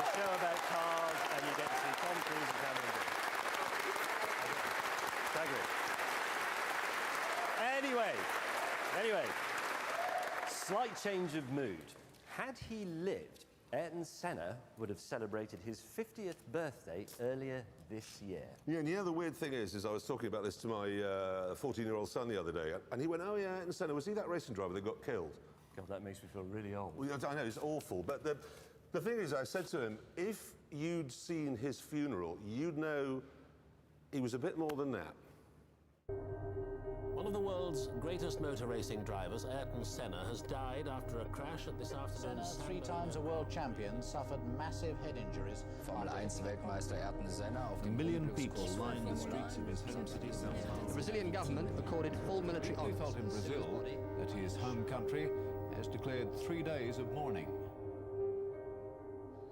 a show about cars, and you get to see Tom Cruise and Cameron Diaz. Anyway, slight change of mood. Had he lived, Ayrton Senna would have celebrated his 50th birthday earlier this year. Yeah, and the weird thing is I was talking about this to my 14-year-old son the other day, and he went, oh, yeah, Ayrton Senna, was he that racing driver that got killed? God, that makes me feel really old. Well, I know, it's awful, but the thing is, I said to him, if you'd seen his funeral, you'd know he was a bit more than that. One of the world's greatest motor racing drivers, Ayrton Senna, has died after a crash at this afternoon's... Senna, 3 times a world champion, suffered massive head injuries. Formel 1 Weltmeister Ayrton Senna auf dem A million people lined the streets of his home city, Sao Paulo. The Brazilian government accorded full military He felt in Brazil that his home country has declared 3 days of mourning.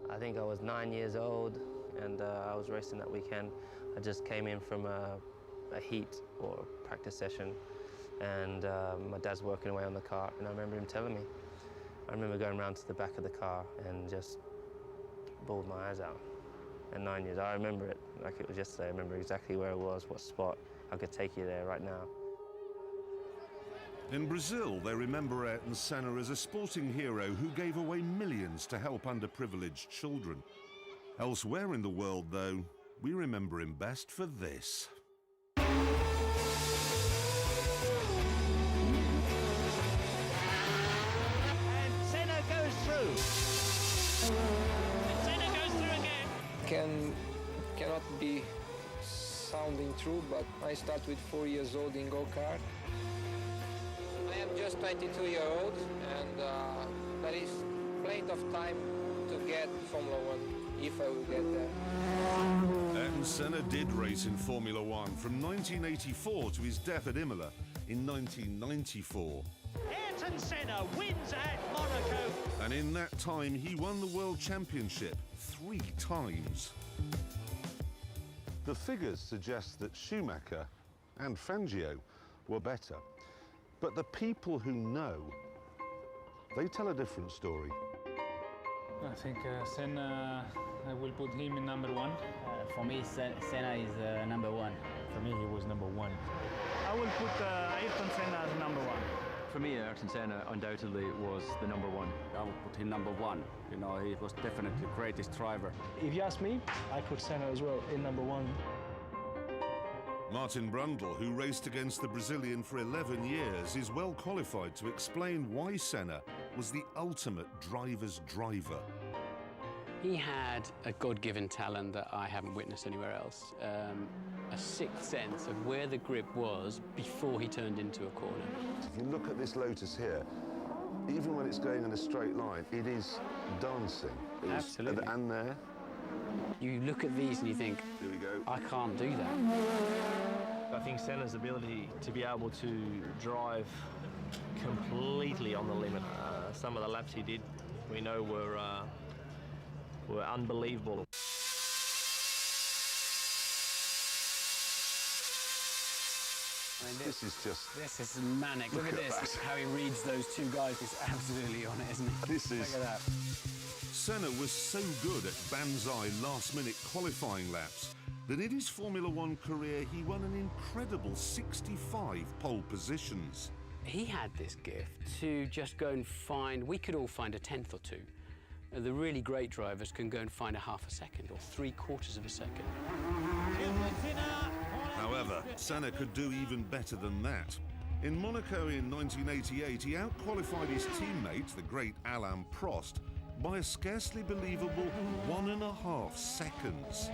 I think I was 9 years old, and I was racing that weekend. I just came in from a heat or a practice session, and my dad's working away on the car, and I remember him telling me. I remember going around to the back of the car and just bawled my eyes out. At 9 years, I remember it like it was yesterday. I remember exactly where it was, what spot. I could take you there right now. In Brazil, they remember Ayrton Senna as a sporting hero who gave away millions to help underprivileged children. Elsewhere in the world, though, we remember him best for this. And Senna goes through. Senna goes through again. Cannot be sounding true, but I start with 4 years old in go-kart. I am just 22-year-old, and there is plenty of time to get Formula 1 if I will get there. Ayrton Senna did race in Formula 1 from 1984 to his death at Imola in 1994. Ayrton Senna wins at Monaco. And in that time, he won the World Championship 3 times. The figures suggest that Schumacher and Fangio were better. But the people who know, they tell a different story. I think Senna, I will put him in #1. For me, Senna is #1. For me, he was #1. I will put Ayrton Senna as #1. For me, Ayrton Senna undoubtedly was the #1. I would put him #1. You know, he was definitely the greatest driver. If you ask me, I put Senna as well in #1. Martin Brundle, who raced against the Brazilian for 11 years, is well qualified to explain why Senna was the ultimate driver's driver. He had a God-given talent that I haven't witnessed anywhere else. A sixth sense of where the grip was before he turned into a corner. If you look at this Lotus here, even when it's going in a straight line, it is dancing. Absolutely. And there. You look at these and you think, here we go. I can't do that. I think Senna's ability to be able to drive completely on the limit. Some of the laps he did, we know, were unbelievable. This is just... This is manic. Look at this, how he reads those 2 guys. He's absolutely on it, isn't he? This is... Look at that. Senna was so good at banzai last-minute qualifying laps that in his Formula 1 career he won an incredible 65 pole positions. He had this gift to just go and find, we could all find a tenth or two. The really great drivers can go and find a half a second or 3/4 of a second. However, Senna could do even better than that. In Monaco in 1988, he outqualified his teammate, the great Alain Prost, by a scarcely believable 1.5 seconds.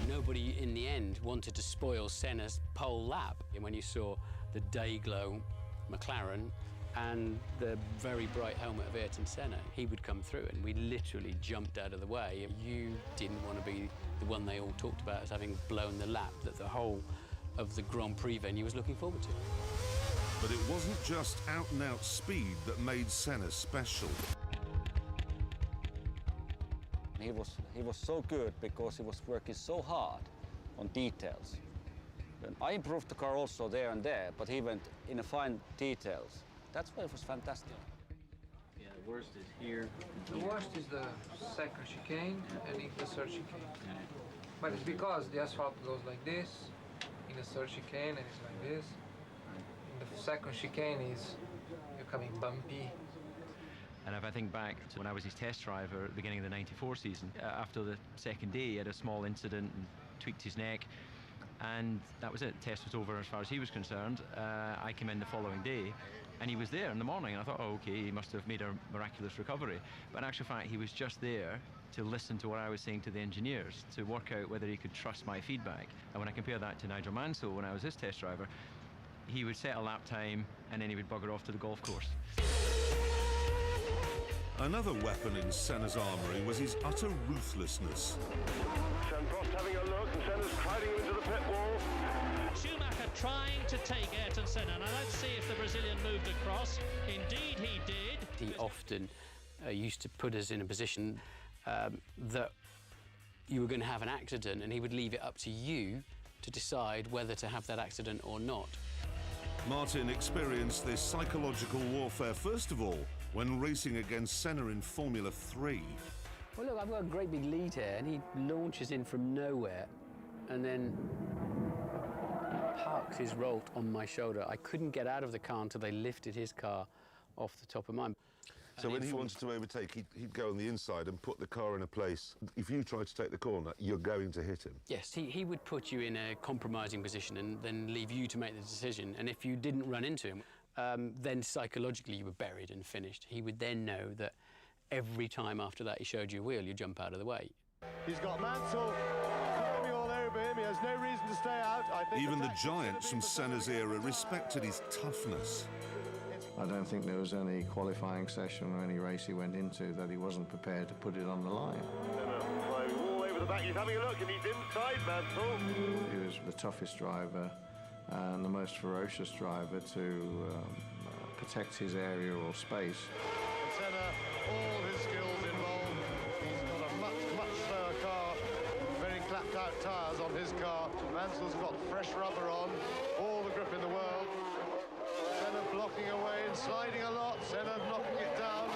Nobody in the end wanted to spoil Senna's pole lap. And when you saw the day-glow McLaren and the very bright helmet of Ayrton Senna, he would come through and we literally jumped out of the way. You didn't want to be the one they all talked about as having blown the lap that the whole of the Grand Prix venue was looking forward to. But it wasn't just out-and-out speed that made Senna special. he was so good because he was working so hard on details. And I improved the car also there and there, but he went in the fine details. That's why it was fantastic. Yeah, the worst is here. The worst is the second chicane and in the third chicane. But it's because the asphalt goes like this, in the third chicane, and it's like this. In the second chicane you're coming bumpy. And if I think back to when I was his test driver at the beginning of the '94 season, after the second day he had a small incident and tweaked his neck, and that was it. The test was over as far as he was concerned. I came in the following day and he was there in the morning, and I thought, oh, okay, he must have made a miraculous recovery. But in actual fact, he was just there to listen to what I was saying to the engineers, to work out whether he could trust my feedback. And when I compare that to Nigel Mansell, when I was his test driver, he would set a lap time and then he would bugger off to the golf course. Another weapon in Senna's armoury was his utter ruthlessness. Prost having a look, and Senna's crowding him into the pit wall. Schumacher trying to take Ayrton Senna. Now let's see if the Brazilian moved across. Indeed he did. He often used to put us in a position that you were going to have an accident, and he would leave it up to you to decide whether to have that accident or not. Martin experienced this psychological warfare first of all when racing against Senna in Formula 3. Well, look, I've got a great big lead here, and he launches in from nowhere and then parks his Rolt on my shoulder. I couldn't get out of the car until they lifted his car off the top of mine. So when he wanted to overtake, he'd go on the inside and put the car in a place. If you tried to take the corner, you're going to hit him. Yes, he would put you in a compromising position and then leave you to make the decision. And if you didn't run into him, then psychologically you were buried and finished. He would then know that every time after that he showed you a wheel, you jump out of the way. He's got Mansell climbing all over him. He has no reason to stay out. I think even the giants from Senna's era respected his toughness. I don't think there was any qualifying session or any race he went into that he wasn't prepared to put it on the line. Climbing all over the back. He's having a look, and he's inside Mansell. He was the toughest driver and the most ferocious driver to protect his area or space. Senna, all his skills involved. He's got a much slower car, very clapped out tyres on his car. Mansell's got fresh rubber on, all the grip in the world. Senna blocking away and sliding a lot, Senna knocking it down.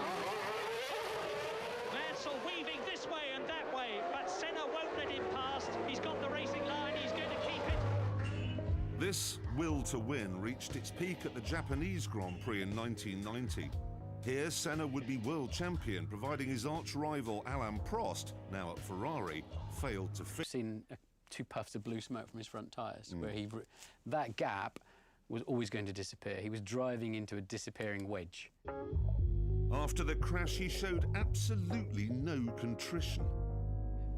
Mansell weaving this way and that way, but Senna won't let him past. He's got the racing line, he's going to keep it. This will to win reached its peak at the Japanese Grand Prix in 1990. Here, Senna would be world champion, providing his arch-rival Alain Prost, now at Ferrari, failed to fit. I've seen 2 puffs of blue smoke from his front tyres, where that gap was always going to disappear. He was driving into a disappearing wedge. After the crash, he showed absolutely no contrition.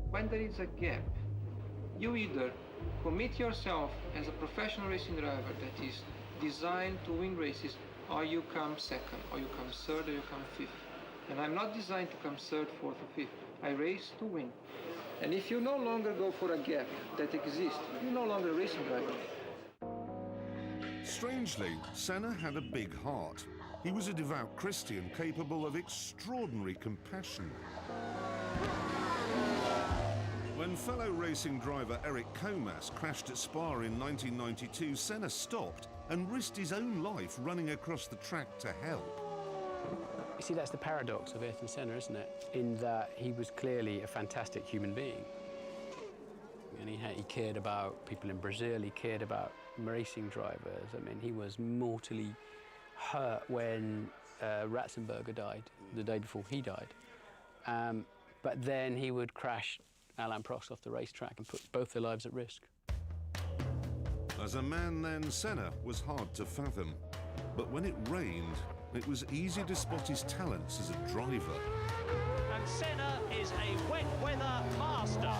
When there is a gap, you either commit yourself as a professional racing driver that is designed to win races, or you come second, or you come third, or you come fifth. And I'm not designed to come third, fourth, or fifth. I race to win. And if you no longer go for a gap that exists, you're no longer a racing driver. Strangely, Senna had a big heart. He was a devout Christian capable of extraordinary compassion. When fellow racing driver Eric Comas crashed at Spa in 1992, Senna stopped and risked his own life running across the track to help. You see, that's the paradox of Ayrton Senna, isn't it? In that he was clearly a fantastic human being. And he cared about people in Brazil, he cared about racing drivers. I mean, he was mortally hurt when Ratzenberger died, the day before he died. But then he would crash Alain Prost off the racetrack and put both their lives at risk. As a man then, Senna was hard to fathom. But when it rained, it was easy to spot his talents as a driver. And Senna is a wet weather master.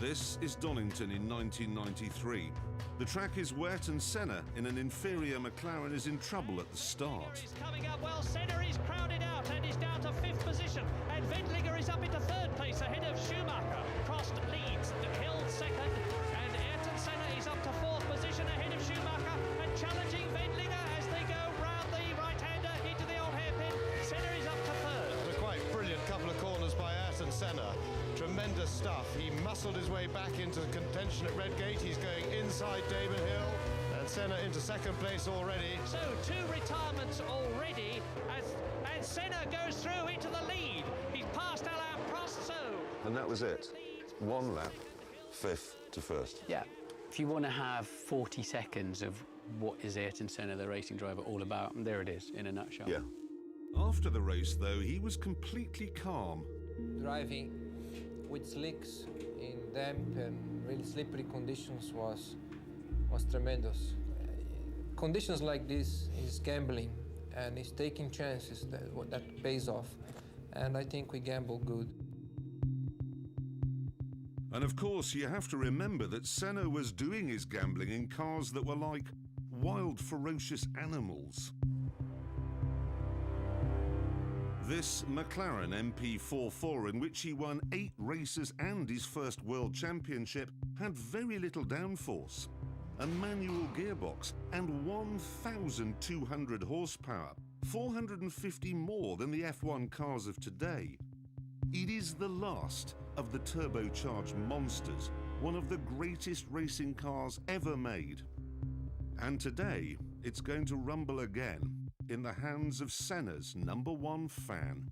This is Donington in 1993. The track is wet and Senna in an inferior McLaren is in trouble at the start. He's coming up well. Senna is crowded out and is down to 5th position. And Wendlinger is up into 3rd place ahead of Schumacher. Prost leads, Hill 2nd. And Ayrton Senna is up to 4th position ahead of Schumacher and challenging Wendlinger as they go round the right-hander into the old hairpin. tremendous stuff. He muscled his way back into contention at Redgate. He's going inside Damon Hill, and Senna into second place already. So 2 retirements already, and Senna goes through into the lead. He's passed Alain Prost, so... And that was it. 1 lap, 5th to 1st. Yeah. If you want to have 40 seconds of what is Ayrton Senna, the racing driver, all about, there it is, in a nutshell. Yeah. After the race, though, he was completely calm. Driving with slicks in damp and really slippery conditions was tremendous. Conditions like this is gambling, and it's taking chances that pays off. And I think we gamble good. And of course, you have to remember that Senna was doing his gambling in cars that were like wild, ferocious animals. This McLaren MP44, in which he won 8 races and his first World Championship, had very little downforce, a manual gearbox, and 1,200 horsepower, 450 more than the F1 cars of today. It is the last of the turbocharged monsters, one of the greatest racing cars ever made. And today, it's going to rumble again in the hands of Senna's #1 fan.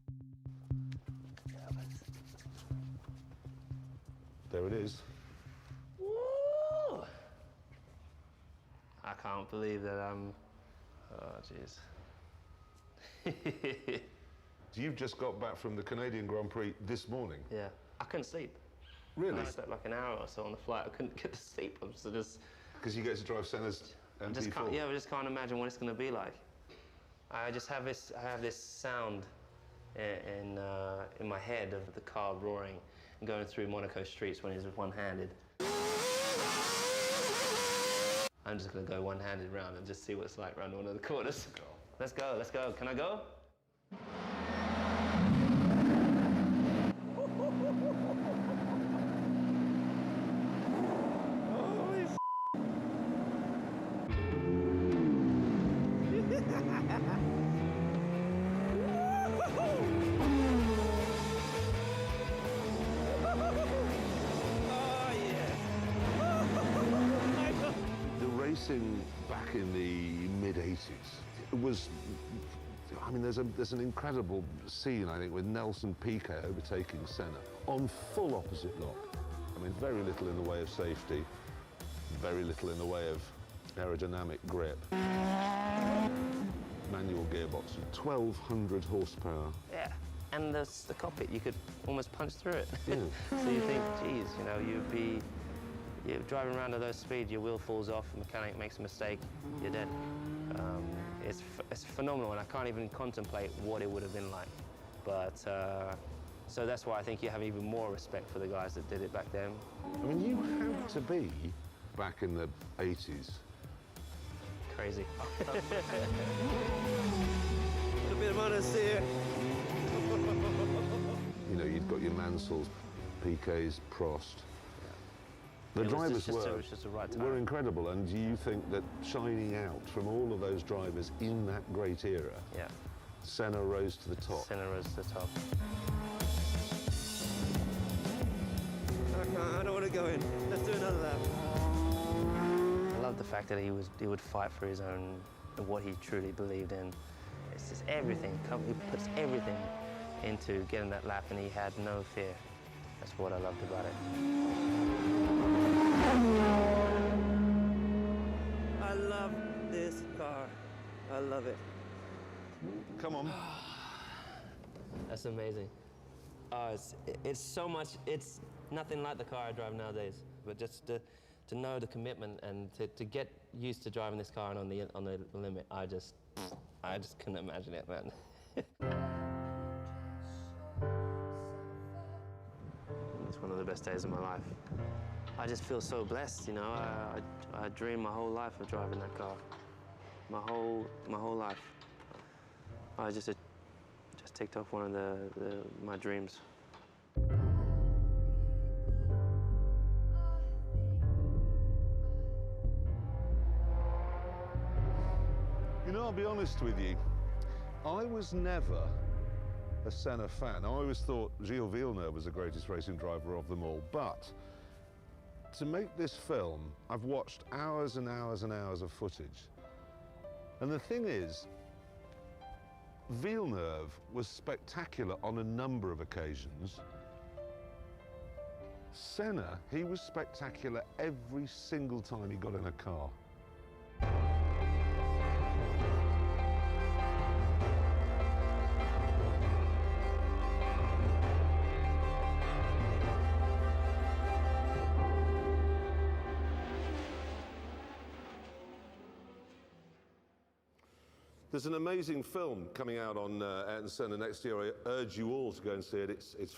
There it is. Woo! I can't believe that I'm... Oh, jeez. You've just got back from the Canadian Grand Prix this morning. Yeah. I couldn't sleep. Really? I slept like an hour or so on the flight. I couldn't get to sleep. I was just... Because you get to drive Senna's MP4. I just can't imagine what it's going to be like. I have this sound in my head of the car roaring and going through Monaco streets when he's one-handed. I'm just going to go one-handed round and just see what it's like around one of the corners. Let's go, let's go. Can I go? Back in the mid-80s, it was, I mean, there's an incredible scene, I think, with Nelson Piquet overtaking Senna on full opposite lock. I mean, very little in the way of safety, very little in the way of aerodynamic grip. Manual gearbox, 1,200 horsepower. Yeah, and the cockpit, you could almost punch through it. Yeah. So you think, geez, you know, you're driving around at those speeds, your wheel falls off, a mechanic makes a mistake, you're dead. It's phenomenal, and I can't even contemplate what it would have been like. But, so that's why I think you have even more respect for the guys that did it back then. I mean, you had to be, back in the 80s. Crazy. A bit of honesty here. You know, you've got your Mansells, Piquets, Prost. The drivers were incredible, and do you think that shining out from all of those drivers in that great era, yeah, Senna rose to the top? Senna rose to the top. I don't want to go in. Let's do another lap. I love the fact that he would fight for his own, what he truly believed in. It's just everything. He puts everything into getting that lap, and he had no fear. That's what I loved about it. I love this car. I love it. Come on. That's amazing. It's so much, it's nothing like the car I drive nowadays. But just to know the commitment and to get used to driving this car and on the limit, I just couldn't imagine it, man. It's one of the best days of my life. I just feel so blessed, you know. I dreamed my whole life of driving that car. My whole life. I just ticked off one of my dreams. You know, I'll be honest with you, I was never a Senna fan. I always thought Gilles Villeneuve was the greatest racing driver of them all, but to make this film, I've watched hours and hours and hours of footage. And the thing is, Villeneuve was spectacular on a number of occasions. Senna, he was spectacular every single time he got in a car. There's an amazing film coming out on Ayrton Senna next year. I urge you all to go and see it. It's